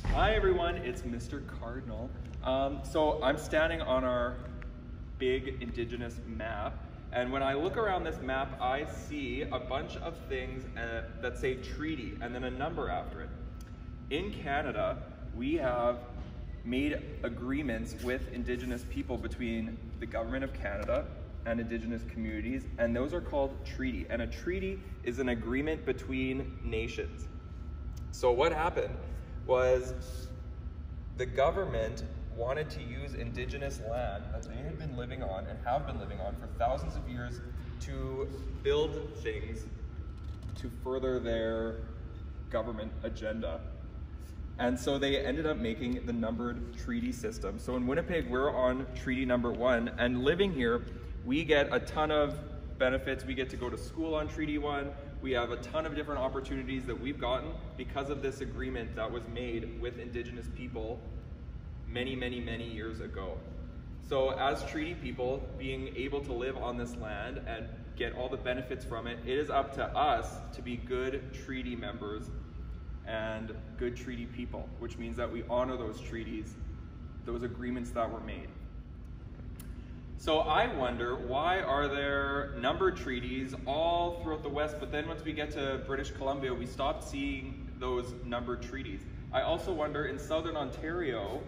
Hi everyone, it's Mr. Cardinal. So I'm standing on our big Indigenous map, and when I look around this map, I see a bunch of things that say treaty and then a number after it. In Canada, we have made agreements with Indigenous people between the Government of Canada and Indigenous communities, and those are called treaty. And a treaty is an agreement between nations. So what happened was the government wanted to use Indigenous land that they had been living on and have been living on for thousands of years to build things to further their government agenda. And so they ended up making the numbered treaty system. So in Winnipeg, we're on treaty number 1, and living here, we get a ton of benefits. We get to go to school on treaty 1. We have a ton of different opportunities that we've gotten because of this agreement that was made with Indigenous people many, many, many years ago. So as treaty people, being able to live on this land and get all the benefits from it, it is up to us to be good treaty members and good treaty people, which means that we honor those treaties, those agreements that were made. So I wonder, why are there numbered treaties all throughout the West, but then once we get to British Columbia, we stop seeing those numbered treaties? I also wonder, in Southern Ontario,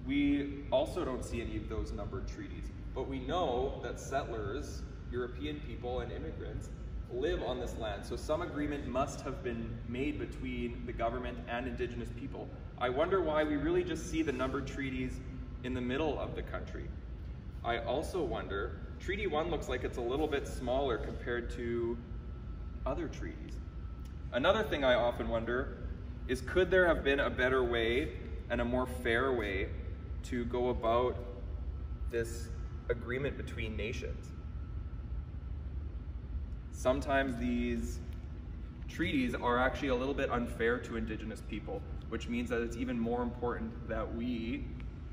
we also don't see any of those numbered treaties, but we know that settlers, European people and immigrants, live on this land, so some agreement must have been made between the government and Indigenous people. I wonder why we really just see the numbered treaties in the middle of the country. I also wonder, Treaty 1 looks like it's a little bit smaller compared to other treaties. Another thing I often wonder is, could there have been a better way and a more fair way to go about this agreement between nations? Sometimes these treaties are actually a little bit unfair to Indigenous people, which means that it's even more important that we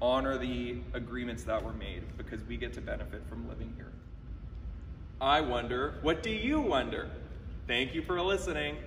honor the agreements that were made because we get to benefit from living here. I wonder, what do you wonder? Thank you for listening.